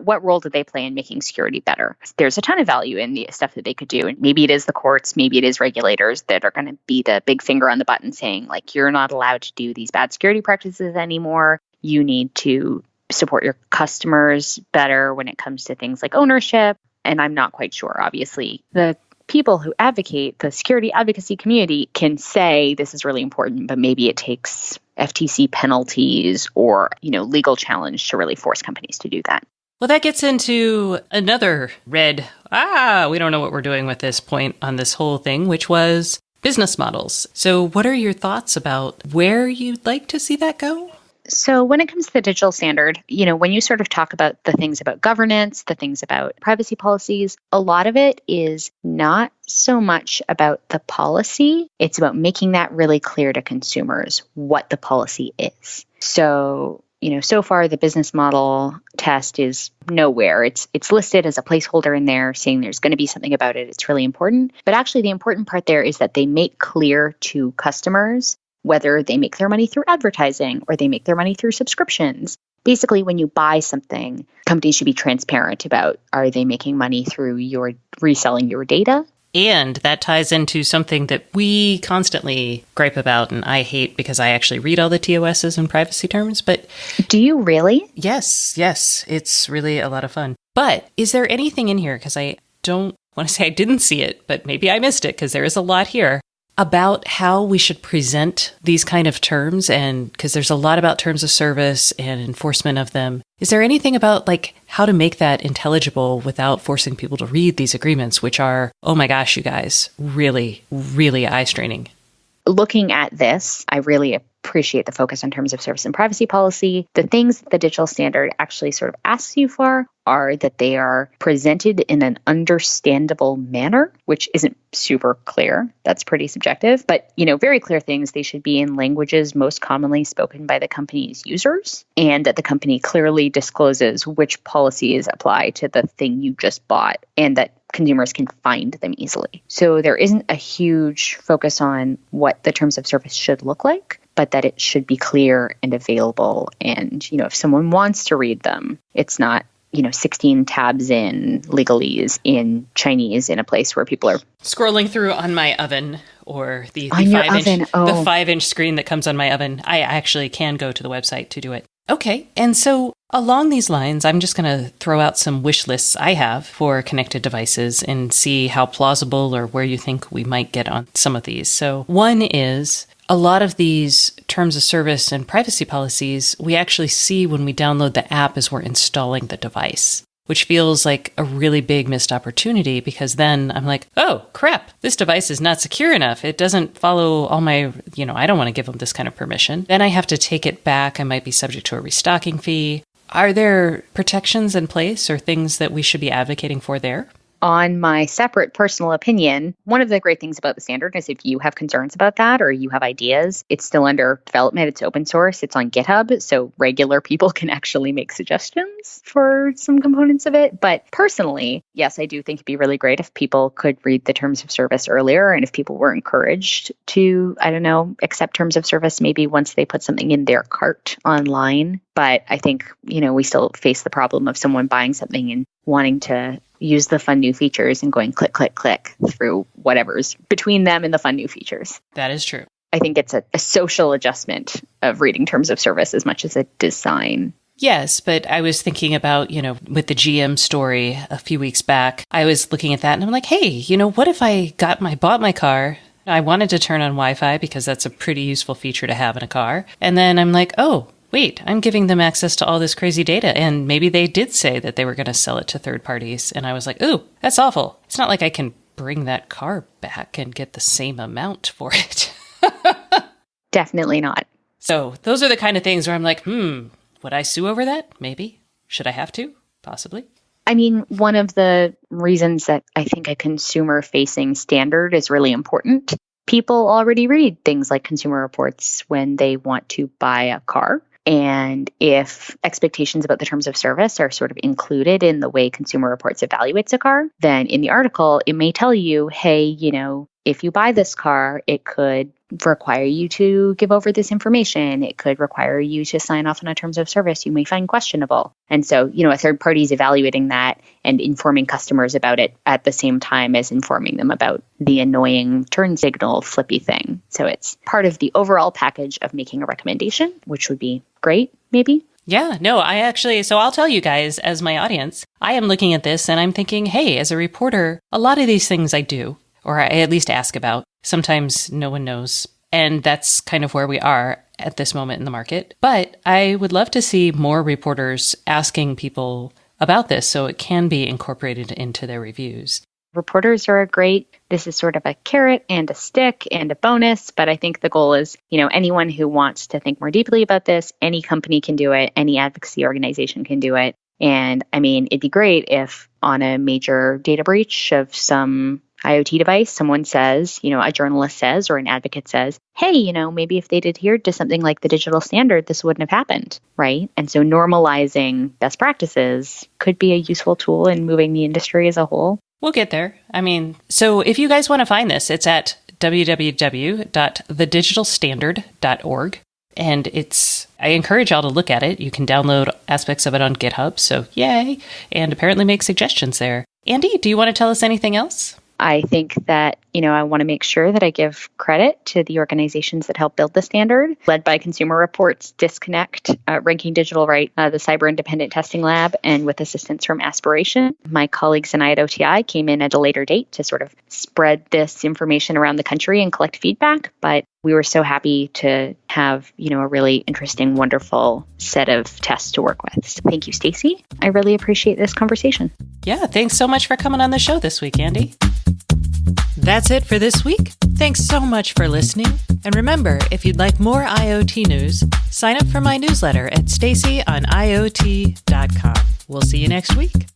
what role do they play in making security better? There's a ton of value in the stuff that they could do. And maybe it is the courts, maybe it is regulators that are going to be the big finger on the button saying, like, you're not allowed to do these bad security practices anymore. You need to support your customers better when it comes to things like ownership. And I'm not quite sure, obviously. The people who advocate, the security advocacy community, can say this is really important, but maybe it takes FTC penalties or, legal challenge to really force companies to do that. Well, that gets into another red, we don't know what we're doing with this point on this whole thing, which was business models. So what are your thoughts about where you'd like to see that go? So when it comes to the digital standard, when you sort of talk about the things about governance, the things about privacy policies, a lot of it is not so much about the policy. It's about making that really clear to consumers what the policy is. So, so far the business model test is nowhere. It's listed as a placeholder in there saying there's going to be something about it. It's really important. But actually the important part there is that they make clear to customers whether they make their money through advertising or they make their money through subscriptions. Basically, when you buy something, companies should be transparent about, are they making money through your reselling your data? And that ties into something that we constantly gripe about, and I hate because I actually read all the TOSs and privacy terms, but... Do you really? Yes, it's really a lot of fun. But is there anything in here, because I don't want to say I didn't see it, but maybe I missed it, because there is a lot here, about how we should present these kind of terms, and because there's a lot about terms of service and enforcement of them. Is there anything about like how to make that intelligible without forcing people to read these agreements, which are, oh my gosh, you guys, really, really eye-straining? Looking at this, I really appreciate the focus on terms of service and privacy policy. The things that the digital standard actually sort of asks you for are that they are presented in an understandable manner, which isn't super clear. That's pretty subjective. But, very clear things. They should be in languages most commonly spoken by the company's users, and that the company clearly discloses which policies apply to the thing you just bought, and that consumers can find them easily. So there isn't a huge focus on what the terms of service should look like, but that it should be clear and available. And, if someone wants to read them, it's not 16 tabs in legalese in Chinese in a place where people are scrolling through on my oven or the on your 5-inch oven. Oh. the 5-inch screen that comes on my oven. I actually can go to the website to do it. Okay. And so along these lines, I'm just going to throw out some wish lists I have for connected devices and see how plausible or where you think we might get on some of these. So one is a lot of these terms of service and privacy policies, we actually see when we download the app as we're installing the device, which feels like a really big missed opportunity because then I'm like, oh, crap, this device is not secure enough. It doesn't follow all my, I don't want to give them this kind of permission. Then I have to take it back. I might be subject to a restocking fee. Are there protections in place or things that we should be advocating for there? On my separate personal opinion, one of the great things about the standard is if you have concerns about that or you have ideas, it's still under development. It's open source. It's on GitHub. So regular people can actually make suggestions for some components of it. But personally, yes, I do think it'd be really great if people could read the terms of service earlier and if people were encouraged to, accept terms of service maybe once they put something in their cart online. But I think, we still face the problem of someone buying something and wanting to use the fun new features and going click, click, click through whatever's between them and the fun new features. That is true. I think it's a social adjustment of reading terms of service as much as a design. Yes, but I was thinking about, with the GM story a few weeks back, I was looking at that and I'm like, hey, what if I bought my car? I wanted to turn on Wi-Fi because that's a pretty useful feature to have in a car. And then I'm like, oh, wait, I'm giving them access to all this crazy data. And maybe they did say that they were going to sell it to third parties. And I was like, ooh, that's awful. It's not like I can bring that car back and get the same amount for it. Definitely not. So those are the kind of things where I'm like, would I sue over that? Maybe. Should I have to? Possibly. I mean, one of the reasons that I think a consumer-facing standard is really important, people already read things like consumer reports when they want to buy a car. And if expectations about the terms of service are sort of included in the way Consumer Reports evaluates a car, then in the article, it may tell you, hey, if you buy this car, it could require you to give over this information. It could require you to sign off on a terms of service you may find questionable. And so, a third party is evaluating that and informing customers about it at the same time as informing them about the annoying turn signal flippy thing. So it's part of the overall package of making a recommendation, which would be great, maybe. Yeah, no, so I'll tell you guys as my audience, I am looking at this and I'm thinking, hey, as a reporter, a lot of these things I do, or I at least ask about. Sometimes no one knows. And that's kind of where we are at this moment in the market. But I would love to see more reporters asking people about this so it can be incorporated into their reviews. Reporters are this is sort of a carrot and a stick and a bonus, but I think the goal is, anyone who wants to think more deeply about this, any company can do it, any advocacy organization can do it. And I mean, it'd be great if on a major data breach of some IoT device, someone says, a journalist says, or an advocate says, hey, maybe if they'd adhered to something like the digital standard, this wouldn't have happened, right? And so normalizing best practices could be a useful tool in moving the industry as a whole. We'll get there. So if you guys want to find this, it's at www.thedigitalstandard.org. And I encourage y'all to look at it. You can download aspects of it on GitHub. So yay. And apparently make suggestions there. Andy, do you want to tell us anything else? I think that, I want to make sure that I give credit to the organizations that help build the standard, led by Consumer Reports, Disconnect, Ranking Digital Right, the Cyber Independent Testing Lab, and with assistance from Aspiration. My colleagues in IoTI came in at a later date to sort of spread this information around the country and collect feedback. But we were so happy to have, a really interesting, wonderful set of tests to work with. So thank you, Stacey. I really appreciate this conversation. Yeah, thanks so much for coming on the show this week, Andy. That's it for this week. Thanks so much for listening. And remember, if you'd like more IoT news, sign up for my newsletter at staceyoniot.com. We'll see you next week.